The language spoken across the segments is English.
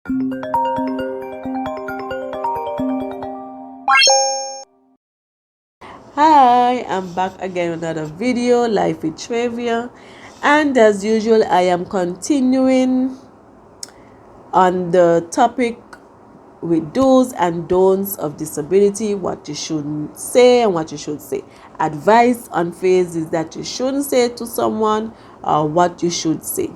Hi, I'm back again with another video, Life with Trivia, and as usual I am continuing on the topic with do's and don'ts of disability, what you shouldn't say and what you should say, advice on phrases that you shouldn't say to someone or what you should say.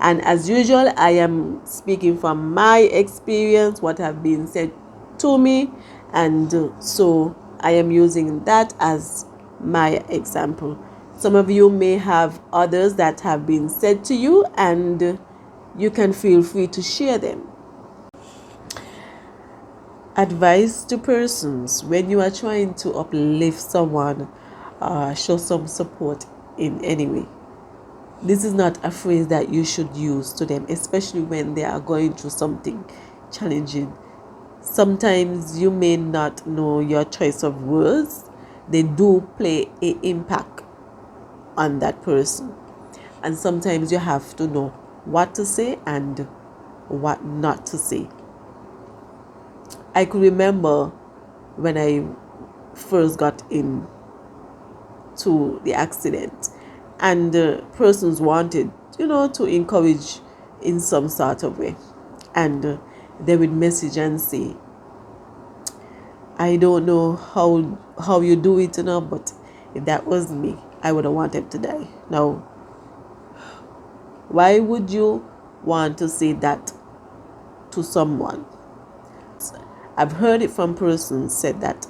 And as usual, I am speaking from my experience, what have been said to me, and so I am using that as my example. Some of you may have others that have been said to you, and you can feel free to share them. Advice to persons when you are trying to uplift someone, show some support in any way. This is not a phrase that you should use to them, especially when they are going through something challenging. Sometimes you may not know your choice of words. They do play an impact on that person. And sometimes you have to know what to say and what not to say. I could remember when I first got into the accident, and persons wanted, to encourage in some sort of way, and they would message and say, I don't know how you do it, but if that was me, I would have wanted to die. Now, why would you want to say that to someone? I've heard it from persons said that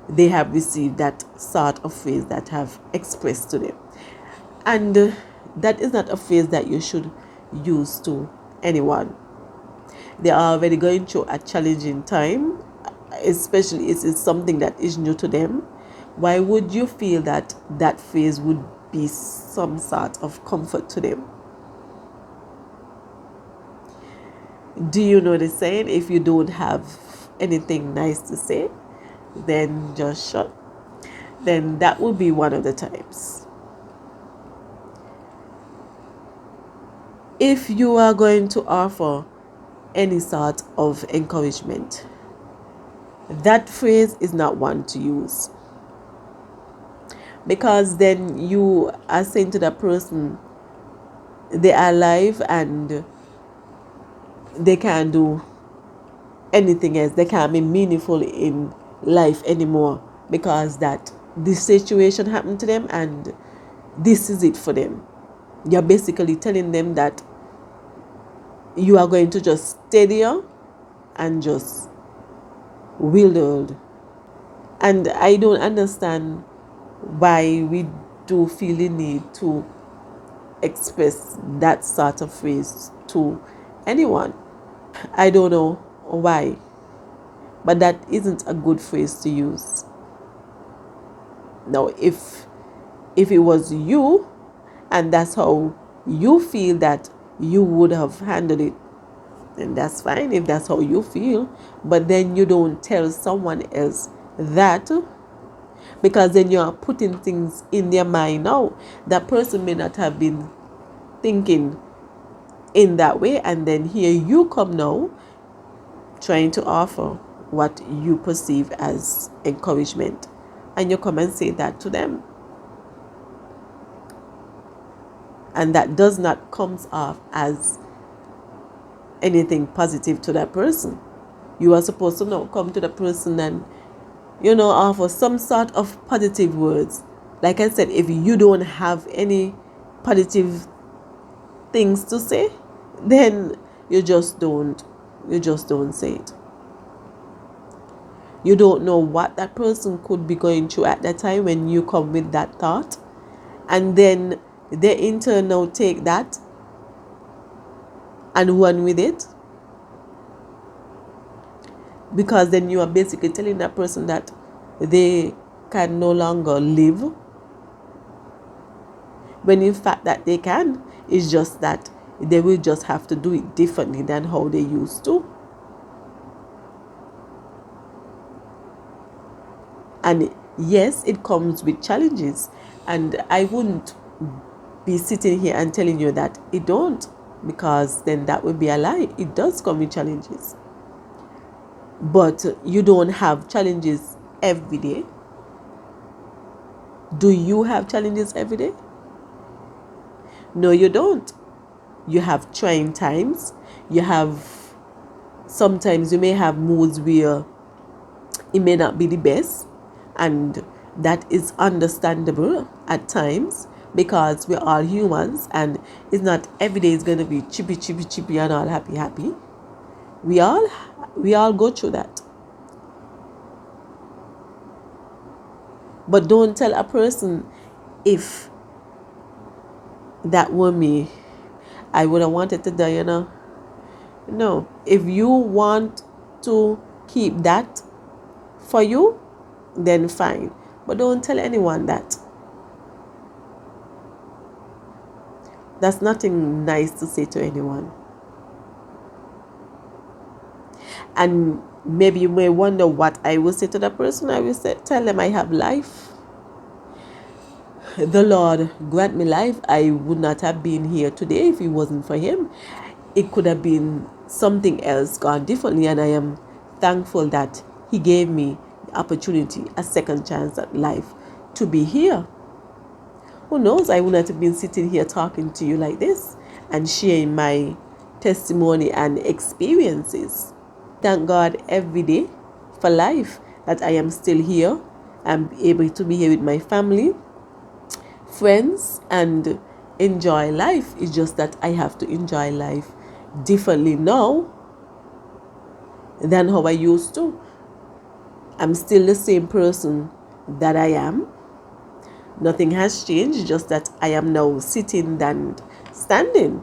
they have received that sort of phrase that have expressed to them. And that is not a phrase that you should use to anyone. They are already going through a challenging time, especially if it's something that is new to them. Why would you feel that that phrase would be some sort of comfort to them? Do you know the saying, if you don't have anything nice to say, then just shut? Then that would be one of the times. If you are going to offer any sort of encouragement, that phrase is not one to use, because then you are saying to that person they are alive and they can't do anything else. They can't be meaningful in life anymore because that this situation happened to them and this is it for them. You're basically telling them that you are going to just stay there and just will the world. And I don't understand why we do feel the need to express that sort of phrase to anyone. I don't know why, but that isn't a good phrase to use. Now, if it was you and that's how you feel that you would have handled it, then that's fine if that's how you feel. But then you don't tell someone else that, because then you're putting things in their mind. Now, that person may not have been thinking in that way, and then here you come now trying to offer what you perceive as encouragement, and you come and say that to them, and that does not come off as anything positive to that person. You are supposed to now come to the person and offer some sort of positive words. Like I said, if you don't have any positive things to say, then you just don't say it. You don't know what that person could be going through at that time when you come with that thought, and then they in turn now take that and run with it, because then you are basically telling that person that they can no longer live, when in fact that they can. It's just that they will just have to do it differently than how they used to. And yes, it comes with challenges, and I wouldn't be sitting here and telling you that it don't. because then that would be a lie. It does come with challenges. But you don't have challenges every day. Do you have challenges every day? No, you don't. You have trying times. You have, sometimes you may have moods where it may not be the best, and that is understandable at times because we're all humans, and it's not every day is going to be chippy and all happy. We all go through that. But don't tell a person, if that were me, I would have wanted to die, No. If you want to keep that for you, then fine. But don't tell anyone that. That's nothing nice to say to anyone. And maybe you may wonder what I will say to that person. I will tell them I have life. The Lord grant me life. I would not have been here today if it wasn't for Him. It could have been something else gone differently, and I am thankful that He gave me the opportunity, a second chance at life, to be here. Who knows, I would not have been sitting here talking to you like this and sharing my testimony and experiences. Thank God every day for life, that I am still here. I'm able to be here with my family, friends, and enjoy life. It's just that I have to enjoy life differently now than how I used to. I'm still the same person that I am. Nothing has changed, just that I am now sitting than standing.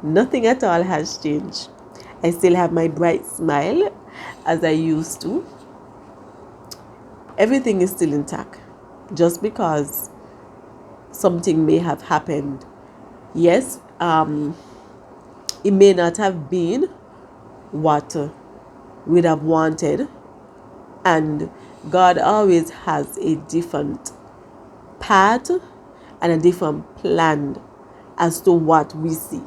Nothing at all has changed. I still have my bright smile as I used to. Everything is still intact. Just because something may have happened, yes, it may not have been what we'd have wanted, and God always has a different path and a different plan as to what we see.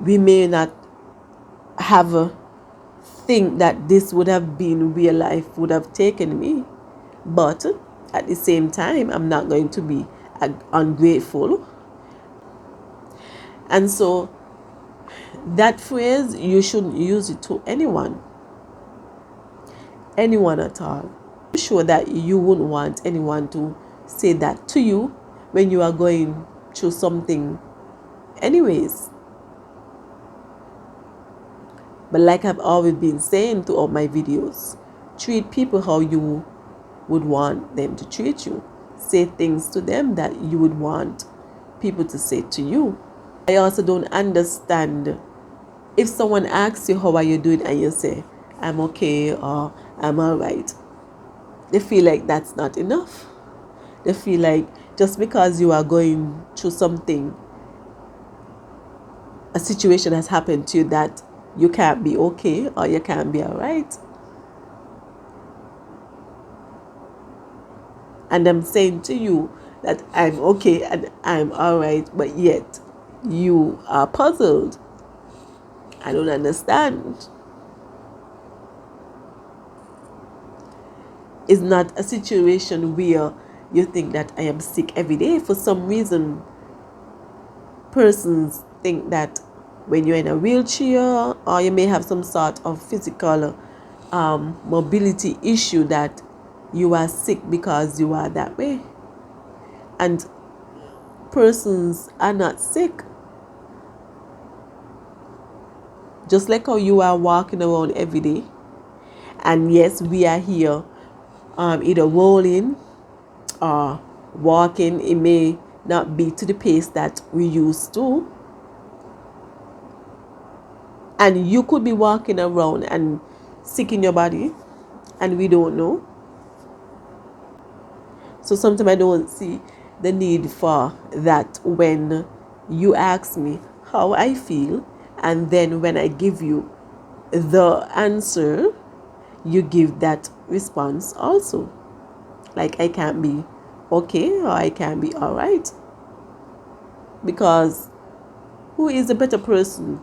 We may not have a think that this would have been real life, would have taken me, but at the same time, I'm not going to be ungrateful. And so that phrase, you shouldn't use it to anyone at all. I'm sure that you wouldn't want anyone to say that to you when you are going through something anyways. But like I've always been saying throughout my videos, treat people how you would want them to treat you. Say things to them that you would want people to say to you. I also don't understand if someone asks you, how are you doing? And you say, I'm okay, or I'm all right. They feel like that's not enough. They feel like just because you are going through something, a situation has happened to you, that you can't be okay or you can't be all right. And I'm saying to you that I'm okay and I'm all right, but yet you are puzzled. I don't understand. It's not a situation where you think that I am sick every day. For some reason, persons think that when you're in a wheelchair, or you may have some sort of physical mobility issue, that you are sick because you are that way. And persons are not sick. Just like how you are walking around every day. And yes, we are here either rolling or walking. It may not be to the pace that we used to. And you could be walking around and sick in your body, and we don't know. So sometimes I don't see the need for that when you ask me how I feel, and then when I give you the answer, you give that response also. Like I can't be okay or I can be all right. Because who is a better person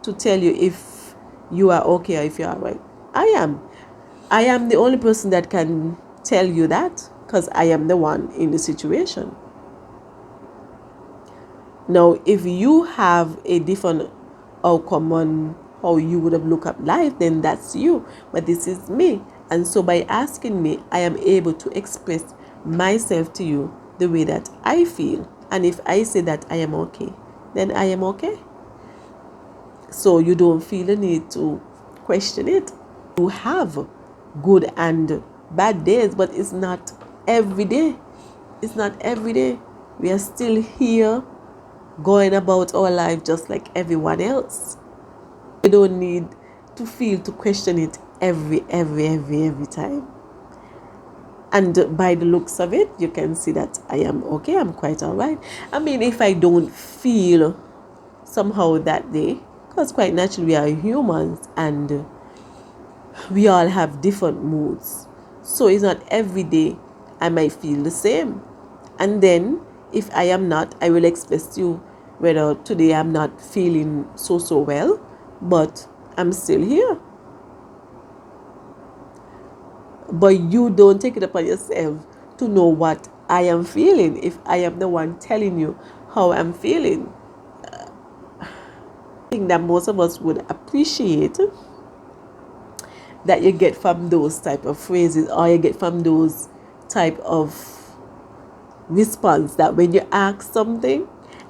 to tell you if you are okay or if you are right? I am. I am the only person that can tell you that because I am the one in the situation. Now, if you have a different outcome on how you would have looked at life, then that's you. But this is me. And so by asking me, I am able to express myself to you the way that I feel. And if I say that I am okay, then I am okay. So you don't feel the need to question it. You have good and bad days, but it's not every day. It's not every day. We are still here going about our life just like everyone else. We don't need to feel to question it every time. And by the looks of it, you can see that I am okay, I'm quite all right. I mean, if I don't feel somehow that day, because quite naturally we are humans and we all have different moods. So it's not every day I might feel the same. And then if I am not, I will express to you whether today I'm not feeling so well, but I'm still here. But you don't take it upon yourself to know what I am feeling if I am the one telling you how I'm feeling. I think that most of us would appreciate that you get from those type of phrases, or you get from those type of response, that when you ask something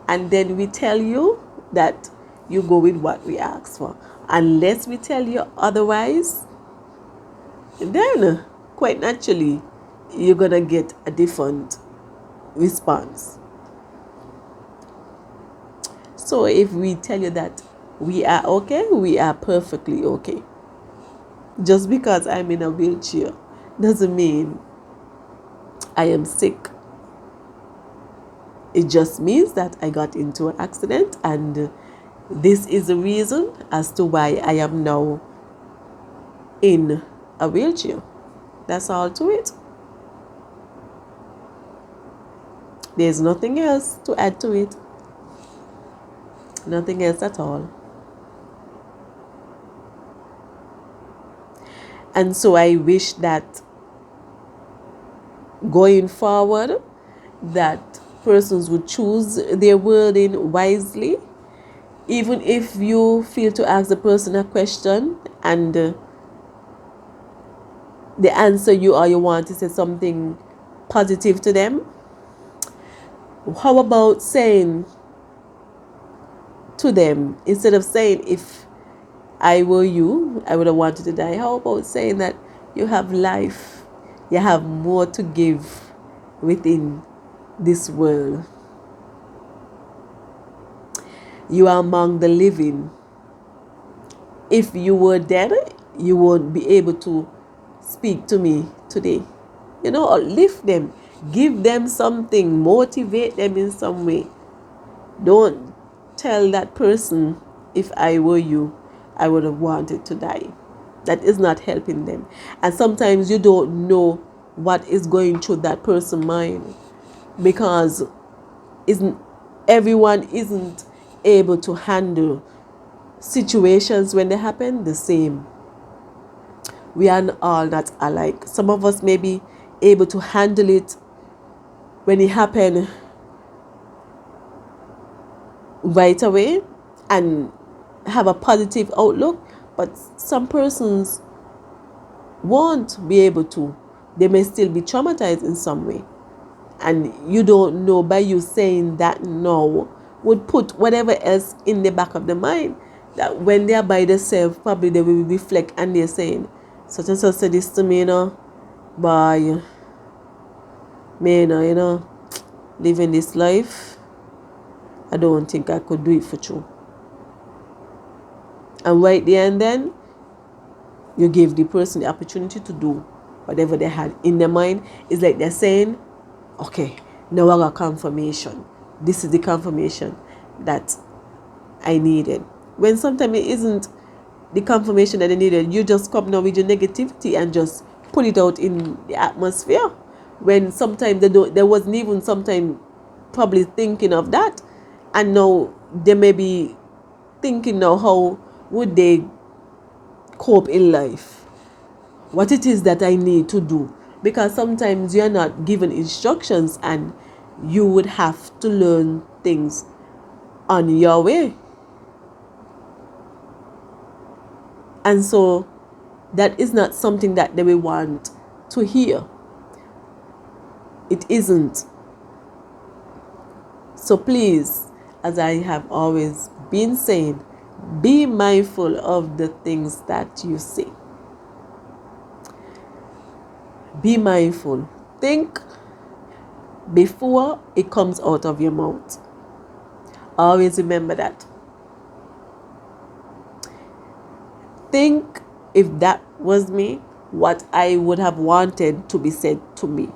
and then we tell you, that you go with what we ask for. Unless we tell you otherwise, then quite naturally you're gonna get a different response. So if we tell you that we are okay, we are perfectly okay. Just because I'm in a wheelchair doesn't mean I am sick. It just means that I got into an accident, and this is the reason as to why I am now in a wheelchair. That's all to it. There's nothing else to add to it. Nothing else at all. And so I wish that going forward, that persons would choose their wording wisely. Even if you feel to ask the person a question and the answer you want to say something positive to them, how about saying to them, instead of saying, if I were you, I would have wanted to die, how about saying that you have life, you have more to give within this world. You are among the living. If you were dead, you won't be able to speak to me today. Lift them, give them something, motivate them in some way. Don't tell that person, if I were you, I would have wanted to die. That is not helping them. And sometimes you don't know what is going through that person's mind, because everyone isn't able to handle situations when they happen the same. We are all not alike. Some of us may be able to handle it when it happened right away and have a positive outlook, but some persons won't be able to. They may still be traumatized in some way. And you don't know, by you saying that no, would put whatever else in the back of the mind, that when they are by themselves, probably they will reflect and they're saying, such and such said this to me, by me, living this life, I don't think I could do it for you. And right there and then, you give the person the opportunity to do whatever they had in their mind. It's like they're saying, okay, now I got confirmation. This is the confirmation that I needed. When sometimes it isn't the confirmation that they needed. You just come now with your negativity and just put it out in the atmosphere. when sometimes they wasn't even sometimes probably thinking of that, and now they may be thinking now how would they cope in life, what it is that I need to do, because sometimes you're not given instructions and you would have to learn things on your way. And so that is not something that they will want to hear. It isn't. So please, as I have always been saying, be mindful of the things that you say. Be mindful. Think before it comes out of your mouth. Always remember that. Think, if that was me, what I would have wanted to be said to me.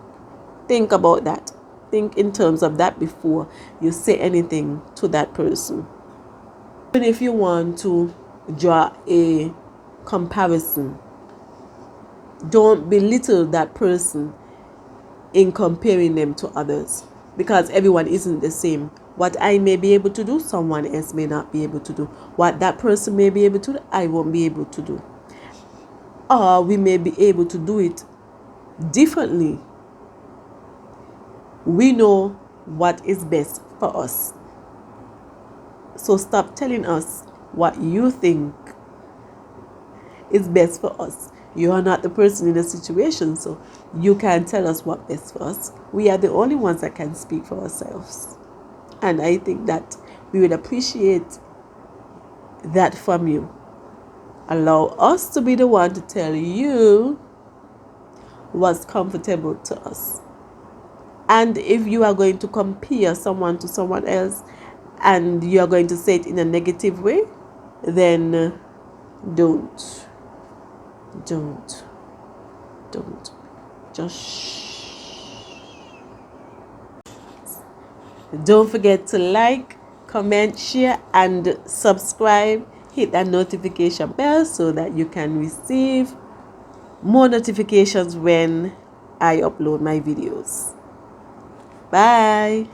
Think about that. Think in terms of that before you say anything to that person. Even if you want to draw a comparison, don't belittle that person in comparing them to others, because everyone isn't the same. What I may be able to do, someone else may not be able to do. What that person may be able to do, I won't be able to do. Or we may be able to do it differently. We know what is best for us. So stop telling us what you think is best for us. You are not the person in the situation, so you can't tell us what's best for us. We are the only ones that can speak for ourselves. And I think that we would appreciate that from you. Allow us to be the one to tell you what's comfortable to us. And if you are going to compare someone to someone else and you are going to say it in a negative way, then don't. Just shh. Don't forget to like, comment, share, and subscribe. Hit that notification bell so that you can receive more notifications when I upload my videos. Bye.